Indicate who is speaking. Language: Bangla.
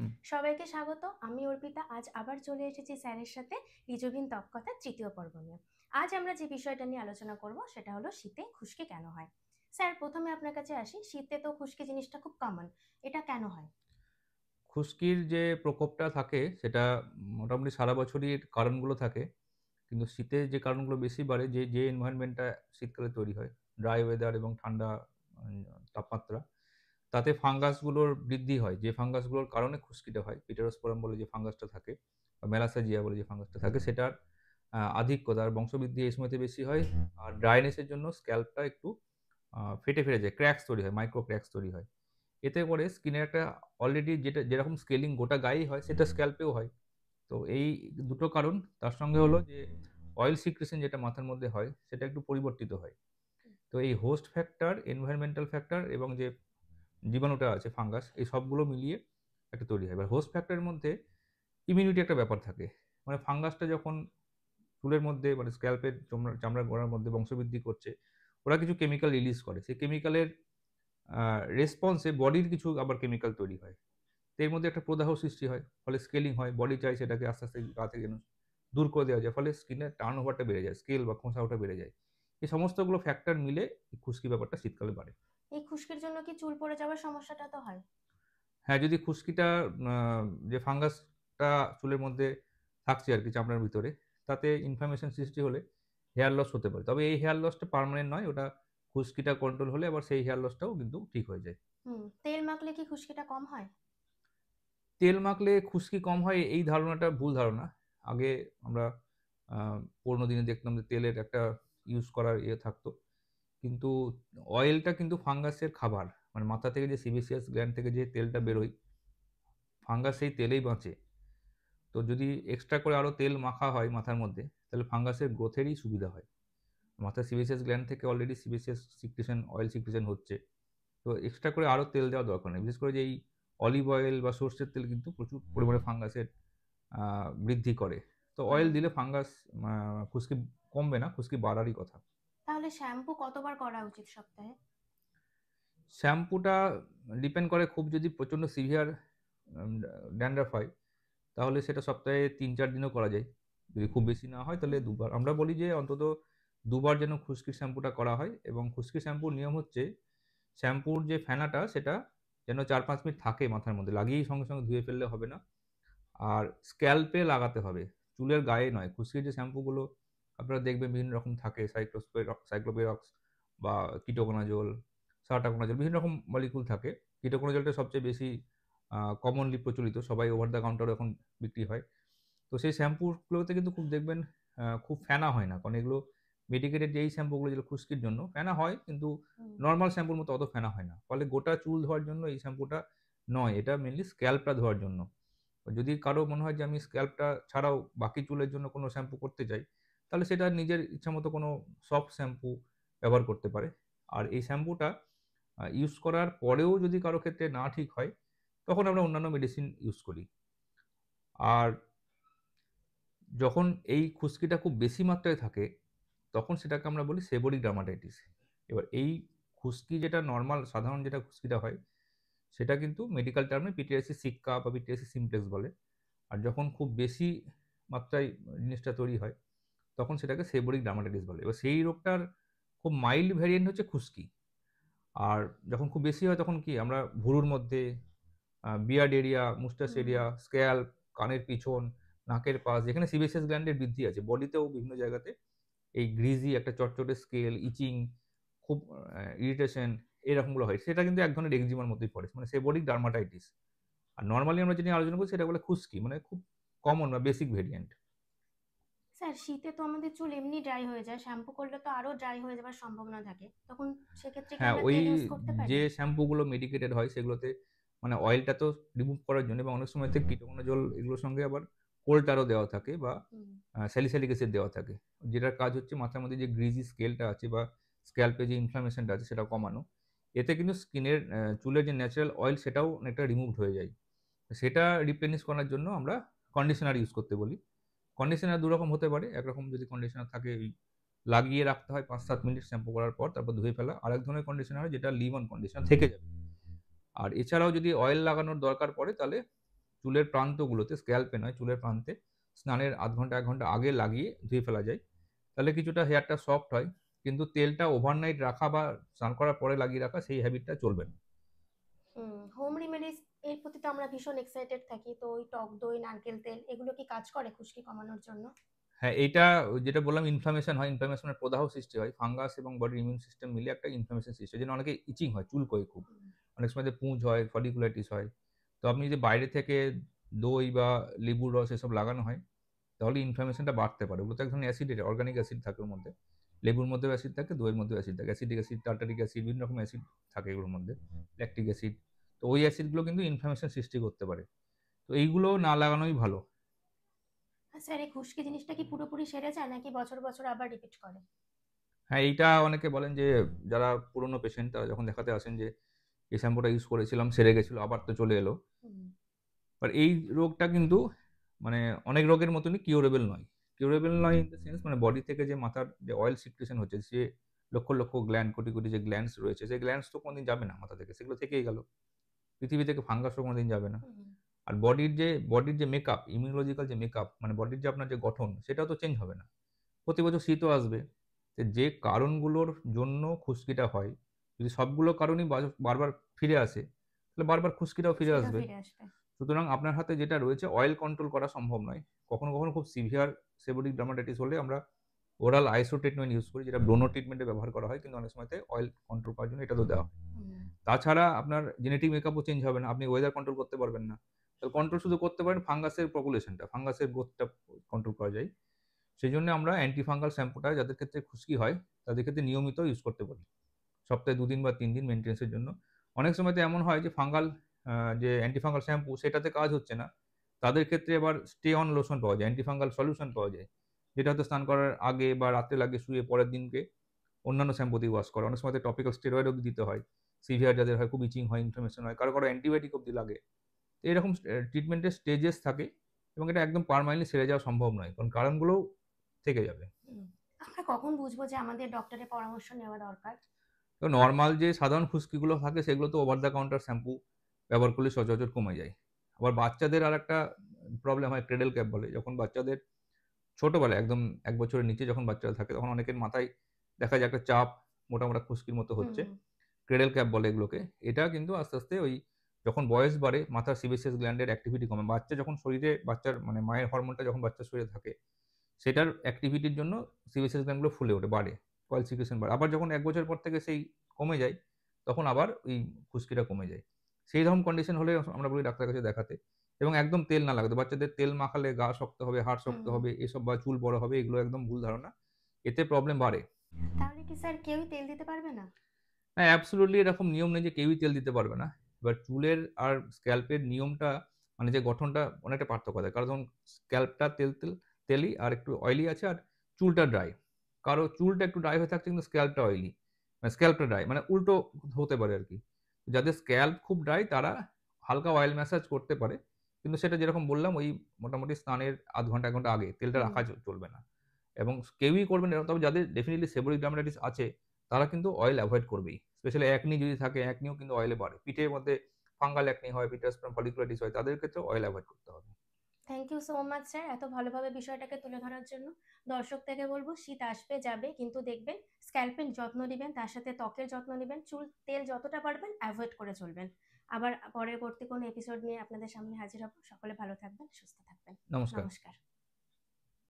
Speaker 1: হুম।
Speaker 2: সবাইকে স্বাগত। আমি অর্পিতা। আজ আবার চলে এসেছি স্যারের সাথে ঋজুহীন ত্বক কথার তৃতীয় পর্ব নিয়ে। আজ আমরা যে বিষয়টা নিয়ে আলোচনা করব সেটা হলো শীতে খুশকি কেন হয়। স্যার, প্রথমে আপনার কাছে আসি। শীতে তো খুশকি জিনিসটা খুব কমন, এটা কেন হয়?
Speaker 1: খুশকির যে প্রকোপটা থাকে সেটা মোটামুটি সারা বছরই কারণগুলো থাকে। কিন্তু শীতে যে কারণগুলো বেশি বাড়ে, যে এনভায়রনমেন্টটা শীতকালে তৈরি হয়, ড্রাই ওয়েদার এবং ঠান্ডা উম তাপমাত্রা, তাতে ফাঙ্গাসগুলোর বৃদ্ধি হয়। যে ফাঙ্গাসগুলোর কারণে খুশকিটা হয়, পিটারোস্পোরাম বলে যে ফাঙ্গাসটা থাকে বা মেলাসেজিয়া বলে যে ফাঙ্গাসটা থাকে, সেটার আধিক্য, তার বংশবৃদ্ধি এই সময়তে বেশি হয়। আর ড্রাইনেসের জন্য স্ক্যাল্পটা একটু ফেটে যায়, ক্র্যাকস তৈরি হয়, মাইক্রো ক্র্যাকস তৈরি হয়। এতে করে স্কিনের একটা অলরেডি যেরকম স্কেলিং গোটা গায়েই হয়, সেটা স্ক্যাল্পেও হয়। তো এই দুটো কারণ, তার সঙ্গে হলো যে অয়েল সিক্রেশন যেটা মাথার মধ্যে হয় সেটা একটু পরিবর্তিত হয়। তো এই হোস্ট ফ্যাক্টর, এনভায়রনমেন্টাল ফ্যাক্টর এবং যে জীবাণুটা আছে ফাঙ্গাস, এই সবগুলো মিলিয়ে একটা তৈরি হয়। এবার হোস্ট ফ্যাক্টরের মধ্যে ইমিউনিটি একটা ব্যাপার থাকে। মানে ফাঙ্গাসটা যখন চুলের মধ্যে, মানে স্ক্যাল্পের চামড়ার গোড়ার মধ্যে বংশবৃদ্ধি করছে, ওরা কিছু কেমিক্যাল রিলিজ করে। সেই কেমিক্যালের রেসপন্সে বডির কিছু আবার কেমিক্যাল তৈরি হয়। তো এর মধ্যে একটা প্রদাহ সৃষ্টি হয়, ফলে স্কেলিং হয়। বডি চাই সেটাকে আস্তে আস্তে গা থেকে যেন দূর করে দেওয়া যায়, ফলে স্কিনের টার্ন ওভারটা বেড়ে যায়, স্কেল বা খোঁচা ওঠা বেড়ে যায়। এই সমস্তগুলো ফ্যাক্টর মিলে এই খুশকি ব্যাপারটা শীতকালে বাড়ে।
Speaker 2: এই খুশকির জন্য কি চুল পড়ে যাওয়ার সমস্যাটা তো হয়?
Speaker 1: হ্যাঁ, যদি খুশকিটা যে ফাঙ্গাসটা চুলের মধ্যে থাকছে আর কি চামড়ার ভিতরে, তাতে ইনফ্লামেশন সৃষ্টি হলে হেয়ার লস হতে পারে। তবে এই হেয়ার লসটা পার্মানেন্ট নয়, ওটা খুশকিটা কন্ট্রোল হলে আবার সেই হেয়ার লসটাও কিন্তু ঠিক হয়ে যায়।
Speaker 2: তেল মাখলে কি খুশকিটা কম হয়?
Speaker 1: তেল মাখলে খুশকি কম হয়, এই ধারণাটা ভুল ধারণা। আগে আমরা আ পুরোনো দিনে দেখতাম যে তেলের একটা ইউজ করার থাকতো। কিন্তু অয়েলটা কিন্তু ফাঙ্গাসের খাবার। মানে মাথা থেকে যে সিবেসিয়াস গ্ল্যান্ড থেকে যে তেলটা বেরোয়, ফাঙ্গাস সেই তেলেই বাঁচে। তো যদি এক্সট্রা করে আরো তেল মাখা হয় মাথার মধ্যে, তাহলে ফাঙ্গাসের গ্রোথেরই সুবিধা হয়। মাথার সিবেসিয়াস গ্ল্যান্ড থেকে already sebaceous secretion, oil secretion হচ্ছে। তো এক্সট্রা করে আরো তেল দেওয়ার দরকার নেই। বিশেষ করে যে এই অলিভ অয়েল বা সর্ষের তেল কিন্তু প্রচুর পরিমাণে ফাঙ্গাসের বৃদ্ধি করে। তো
Speaker 2: হুম।
Speaker 1: অয়েল দিলে ফাঙ্গাস আ খুশকি কমবে না, খুশকি বাড়ারই কথা।
Speaker 2: তাহলে শ্যাম্পু কতবার করা উচিত সপ্তাহে?
Speaker 1: শ্যাম্পুটা ডিপেন্ড করে, খুব যদি প্রচণ্ড সিভিয়ার আম ড্যান্ড্রাফ হয়, তাহলে সেটা সপ্তাহে ৩-৪ দিনও করা যায়। যদি খুব বেশি না হয় তাহলে ২ বার। আমরা বলি যে অন্তত ২ বার যেন খুশকির শ্যাম্পুটা করা হয়, এবং খুশকির শ্যাম্পুর নিয়ম হচ্ছে শ্যাম্পুর যে ফেনাটা সেটা যেন ৪-৫ মিনিট থাকে মাথার মধ্যে। লাগিয়েই সঙ্গে সঙ্গে ধুয়ে ফেললে হবে না। আর স্ক্যাল্পে লাগাতে হবে, চুলের গায়ে নয়। খুশকির যে শ্যাম্পুগুলো আপনারা দেখবেন বিভিন্ন রকম থাকে, সাইক্লোপেরক্স বা কিটোকোনাজোল, সাটাকোনাজোল, বিভিন্ন রকম মলিকিউল থাকে। কিটোকোনাজোলটা সবচেয়ে বেশি কমনলি প্রচলিত। সবাই ওভার দ্য কাউন্টারও এখন বিক্রি হয়। তো সেই শ্যাম্পুগুলোতে কিন্তু খুব দেখবেন খুব ফেনা হয় না। কারণ এগুলো মেডিকেটেড, যেই শ্যাম্পুগুলো যেগুলো খুশকির জন্য ফেনা হয়, কিন্তু
Speaker 2: হুম।
Speaker 1: নরমাল শ্যাম্পুর মতো অত ফেনা হয় না। ফলে গোটা চুল ধোয়ার জন্য এই শ্যাম্পুটা নয়। এটা মেইনলি স্ক্যাল্পটা ধোয়ার জন্য। যদি কারো মনে হয় যে আমি স্ক্যাল্পটা ছাড়াও বাকি চুলের জন্য কোনো শ্যাম্পু করতে চাই, তাহলে সেটা নিজের ইচ্ছামতো কোনো সফট শ্যাম্পু ব্যবহার করতে পারে। আর এই শ্যাম্পুটা ইউজ করার পরেও যদি কারো ক্ষেত্রে না ঠিক হয়, তখন আমরা অন্যান্য মেডিসিন ইউজ করি। আর যখন এই খুশকিটা খুব বেশি মাত্রায় থাকে, তখন সেটাকে আমরা বলি সেবরিক ডার্মাটাইটিস। এবার এই খুশকি যেটা নরমাল সাধারণ যেটা খুশকিটা হয়, সেটা কিন্তু মেডিকেল টার্মে পিটিআইসি সিক্কা বা পিটিআইসি সিমপ্লেক্স বলে। আর যখন খুব বেশি মাত্রায় জিনিসটা তৈরি হয়, তখন সেটাকে সেবরিক ডার্মাটাইটিস বলে। এবার সেই রোগটার খুব মাইল্ড ভ্যারিয়েন্ট হচ্ছে খুশকি। আর যখন খুব বেশি হয় তখন কি আমরা ভুরুর মধ্যে, বিয়ার্ড এরিয়া, মুস্টাচ
Speaker 2: হুম।
Speaker 1: এরিয়া, স্ক্যাল্প, কানের পিছন, নাকের পাশ, যেখানে সিবেসিয়াস গ্ল্যান্ডের বৃদ্ধি আছে, বডিতেও বিভিন্ন জায়গাতে এই গ্রিজি একটা চটচটে স্কেল, ইচিং, খুব ইরিটেশন, এরকমগুলো হয়। সেটা কিন্তু এক ধরনের একজিমার মধ্যেই পড়ে। মানে সেবরিক ডার্মাটাইটিস। আর নরমালি আমরা যেটা নিয়ে আলোচনা করি সেটা বলে খুশকি। মানে খুব কমন বা বেসিক ভেরিয়েন্ট।
Speaker 2: স্যার, শীতে তো আমাদের চুল এমনি ড্রাই হয়ে যায়, শ্যাম্পু করলে তো আরো ড্রাই হয়ে যাওয়ার সম্ভাবনা থাকে, তখন সেক্ষেত্রে কি
Speaker 1: হ্যাঁ,
Speaker 2: আমরা
Speaker 1: ওই
Speaker 2: তেল ইউজ করতে পারি?
Speaker 1: যে শ্যাম্পুগুলো মেডিকেটেড হয় সেগুলোতে মানে অয়েলটা তো রিমুভ করার জন্য, এবং অনেক সময় থেকে কিটোকোনাজোল এগুলোর সঙ্গে আবার কোল টারও দেওয়া থাকে, বা
Speaker 2: হুম।
Speaker 1: স্যালিসাইলিক অ্যাসিড দেওয়া থাকে। যেটার কাজ হচ্ছে মাথার মধ্যে যে গ্রিজি স্কেলটা আছে বা স্ক্যাল্পে যে ইনফ্লামেশনটা আছে সেটা কমানো। এতে কিন্তু স্কিনের চুলের যে ন্যাচারাল অয়েল সেটাও অনেকটা রিমুভড হয়ে যায়। সেটা রিপ্লেনিশ করার জন্য আমরা কন্ডিশনার ইউজ করতে বলি। কন্ডিশনার ২ রকম হতে পারে। একরকম যদি কন্ডিশনার থাকে, ওই লাগিয়ে রাখতে হয় ৫-৭ মিনিট শ্যাম্পু করার পর, তারপর ধুয়ে ফেলা। আরেক ধরনের কন্ডিশনার হয় যেটা লিভ অন কন্ডিশনার থেকে যাবে। আর এছাড়াও যদি অয়েল লাগানোর দরকার পড়ে, তাহলে চুলের প্রান্তগুলোতে, স্ক্যাল্পে নয়, চুলের প্রান্তে স্নানের ০.৫ ঘন্টা ১ ঘন্টা আগে লাগিয়ে ধুয়ে ফেলা যায়। তাহলে কিছুটা হেয়ারটা সফট হয়। কিন্তু তেলটা ওভারনাইট রাখা বা স্নান করার পরে লাগিয়ে রাখা সেই হ্যাবিটটা চলবে না।
Speaker 2: হোম রেমেডিস এর প্রতি তো আমরা ভীষণ এক্সাইটেড থাকি, তো ওই টক দই, নারকেল তেল এগুলো কি কাজ করে খুশকি কমানোর জন্য?
Speaker 1: হ্যাঁ, এইটা যেটা বললাম ইনফ্লামেশন হয়, ইনফ্লামেশনের প্রদাহ সৃষ্টি হয়। ফাঙ্গাস এবং বডির ইমিউন সিস্টেম মিলে একটা ইনফ্লামেশন সৃষ্টি হয়। এজন্য অনেকে ইচিং হয়, চুলকোয় খুব।
Speaker 2: হুম,
Speaker 1: অনেক সময় যে পুঁজ হয়, ফলিকুলাইটিস হয়। তো আপনি যদি বাইরে থেকে দই বা লেবুর রস এসব লাগানো হয়, তাহলে ইনফ্লামেশনটা বাড়তে পারে। ওগুলো তো এক ধরনের অ্যাসিড, অর্গানিক অ্যাসিড থাকে ওর মধ্যে। লেবুর মধ্যেও অ্যাসিড থাকে, দইয়ের মধ্যেও অ্যাসিড থাকে। অ্যাসিটিক অ্যাসিড, টার্টারিক অ্যাসিড, বিভিন্ন রকম অ্যাসিড থাকে এগুলোর মধ্যে। Lactic acid. তো ওই অ্যাসিডগুলো কিন্তু ইনফ্লামেশন সৃষ্টি করতে পারে। তো এইগুলো না লাগানোই ভালো।
Speaker 2: স্যার এই খুশকি জিনিসটা কি পুরোপুরি সেরে যায় নাকি বছর বছর আবার রিপিট করে?
Speaker 1: হ্যাঁ, এইটা অনেকে বলেন যে যারা পুরনো পেশেন্ট তারা যখন দেখাতে আসেন যে, "এই শ্যাম্পুটা ইউজ করেছিলাম, সেরে গেছিল, আবার তো চলে এলো।"
Speaker 2: হুম,
Speaker 1: বাট এই রোগটা কিন্তু মানে অনেক রোগের মতনই কিউরেবল নয়। কিউরেবল নয় ইন দ্য সেন্স মানে বডি থেকে যে মাথার যে অয়েল সিক্রেশন হচ্ছে, সে লক্ষ, লক্ষ গ্ল্যান্ড, কোটি, কোটি যে গ্ল্যান্ডস রয়েছে, সেই গ্ল্যান্ডস তো কোনদিন যাবে না মাথা থেকে। সেগুলো থেকেই গেল। পৃথিবী থেকে ফাঙ্গাসও কোনদিন যাবে না।
Speaker 2: হুম,
Speaker 1: আর বডির যে মেকআপ, ইমিউনোলজিক্যাল যে মেকআপ মানে বডির যে আপনার যে গঠন, সেটাও তো চেঞ্জ হবে না। প্রতি বছর শীতও আসবে। যে কারণগুলোর জন্য খুশকিটা হয়, যদি সবগুলো কারণই বারবার ফিরে আসে, তাহলে বারবার খুশকিটাও ফিরে
Speaker 2: খুশকিটা
Speaker 1: আসবে।
Speaker 2: ফিরে আসবে।
Speaker 1: সুতরাং আপনার হাতে যেটা রয়েছে অয়েল কন্ট্রোল করা সম্ভব নয়। কখনো, কখনো খুব সিভিয়ার সেবরিক ডার্মাটাইটিস হলে আমরা ওরাল আইসোট্রিটমেন্ট ইউজ করি, যেটা ব্রোনো ট্রিটমেন্টে ব্যবহার করা হয়। কিন্তু অনেক সময়তে অয়েল কন্ট্রোল করার জন্য এটাতেও দেওয়া হয়।
Speaker 2: হুম,
Speaker 1: তাছাড়া আপনার জেনেটিক মেকআপও চেঞ্জ হবে না। আপনি ওয়েদার কন্ট্রোল করতে পারবেন না। তাহলে কন্ট্রোল শুধু করতে পারেন ফাঙ্গাসের পপুলেশনটা, ফাঙ্গাসের গ্রোথটা কন্ট্রোল করা যায়। সেজন্য আমরা অ্যান্টি ফাঙ্গাল শ্যাম্পুটা যাদের ক্ষেত্রে খুশকি হয়, তাদের ক্ষেত্রে নিয়মিত ইউজ করতে বলি। সপ্তাহে ২ দিন বা ৩ দিন মেইনটেন্যান্স এর জন্য। অনেক সময় তো এমন হয় যে ফাঙ্গাল যে অ্যান্টি ফাঙ্গাল শ্যাম্পু সেটাতে কাজ হচ্ছে না। তাদের ক্ষেত্রে আবার স্টে অন লোশন পাওয়া যায়, অ্যান্টি ফাঙ্গাল সলিউশন পাওয়া যায়। যেটা হয়তো স্নান করার আগে বা রাত্রে লাগিয়ে শুয়ে পরের দিনকে অন্যান্য শ্যাম্পু দিয়ে ওয়াশ করা। অনেক সময় তো টপিক্যাল স্টেরয়েড অব্দি দিতে হয়। সিভিয়ার যাদের হয়, খুব ইচিং হয়, ইনফ্লামেশন হয়, কারো, কারো অ্যান্টিবায়োটিক অব্দি লাগে। তো এরকম ট্রিটমেন্টের স্টেজেস থাকে এবং এটা একদম পার্মানেন্টলি সেরে যাওয়া সম্ভব নয়। কারণ কারণগুলোও থেকে যাবে।
Speaker 2: হুম। আমরা কখন বুঝবো যে আমাদের ডক্টরের পরামর্শ নেওয়া দরকার?
Speaker 1: তো নরমাল যে সাধারণ খুশকিগুলো থাকে সেগুলো তো ওভার দ্য কাউন্টার শ্যাম্পু ব্যবহার করলে সচরাচর কমে যায়। আবার বাচ্চাদের আরেকটা প্রবলেম হয়, ক্রেডল ক্যাপ বলে। যখন বাচ্চাদের ছোটবেলায় একদম ১ বছরের নিচে যখন বাচ্চারা থাকে তখন অনেকের মাথায় দেখা যায় একটা চাপ, মোটা, মোটা খুশকির মতো
Speaker 2: হুম,
Speaker 1: হচ্ছে। ক্রেডল ক্যাপ বলে এগুলোকে। এটা কিন্তু আস্তে, আস্তে ওই যখন বয়স বাড়ে মাথার সিবেসিয়াস গ্ল্যান্ডের অ্যাক্টিভিটি কমে। বাচ্চা যখন শরীরে বাচ্চার মানে মায়ের হরমোনটা যখন বাচ্চার শরীরে থাকে, সেটার অ্যাক্টিভিটির জন্য সিবেসিয়াস গ্ল্যান্ডগুলো ফুলে ওঠে, বাড়ে। অয়েল সিক্রেশন বাড়ে। আবার যখন ১ বছর পর থেকে সেই কমে যায়, তখন আবার ওই খুশকিটা কমে যায়। সেই রকম কন্ডিশন হলে আমরা বলি ডাক্তারের কাছে দেখাতে এবং একদম তেল না লাগাতে। বাচ্চাদের তেল মাখালে গা শক্ত হবে, হাড় শক্ত
Speaker 2: হুম।
Speaker 1: হবে এসব বা চুল বড় হবে, এগুলো একদম ভুল ধারণা। এতে প্রবলেম বাড়ে।
Speaker 2: তাহলে কি স্যার কেউই তেল দিতে পারবে না?
Speaker 1: হ্যাঁ, অ্যাবসোলিউটলি এরকম নিয়ম নেই যে কেউই তেল দিতে পারবে না। এবার চুলের আর স্ক্যাল্পের নিয়মটা মানে যে গঠনটা অনেকটা পার্থক্য থাকে। কারণ ধরুন স্ক্যাল্পটা তেলি আর একটু অয়েলি আছে আর চুলটা ড্রাই। কারো চুলটা একটু ড্রাই হয়ে থাকছে কিন্তু স্ক্যাল্পটা অয়েলি। মানে স্ক্যাল্পটা ড্রাই মানে উল্টো হতে পারে আরকি। যাদের স্ক্যাল্প খুব ড্রাই তারা হালকা অয়েল ম্যাসাজ করতে পারে। কিন্তু সেটা যেরকম বললাম ওই মোটামুটি স্নানের ০.৫ ঘন্টা ১ ঘন্টা আগে তেলটা
Speaker 2: হুম।
Speaker 1: রাখা চলবে না। এবং কেউই করবেন না। তবে যাদের ডেফিনিটলি সেবরিক ডার্মাটাইটিস আছে তারা কিন্তু অয়েল এভয়েড করবেই। স্পেশালি অ্যাকনি যদি থাকে, অ্যাকনিও কিন্তু অয়েলে বাড়ে। পিঠের মধ্যে ফাঙ্গাল অ্যাকনি হয়, পিটাসপার্ম ফলিকুলাইটিস হয়, তাদের ক্ষেত্রেও অয়েল এভয়েড করতে হবে।
Speaker 2: Thank you so much sir এত ভালোভাবে বিষয়টাকে তুলে ধরার জন্য। দর্শক থেকে বলবো শীত আসবে যাবে কিন্তু দেখবেন স্ক্যাল্পের যত্ন নিবেন, তার সাথে ত্বকের যত্ন নিবেন, চুল তেল যতটা পারবেন অ্যাভয়েড করে চলবেন। আবার পরবর্তী কোনো এপিসোড নিয়ে আপনাদের সামনে হাজির হব। সকলে ভালো থাকবেন, সুস্থ থাকবেন।
Speaker 1: নমস্কার।
Speaker 2: নমস্কার।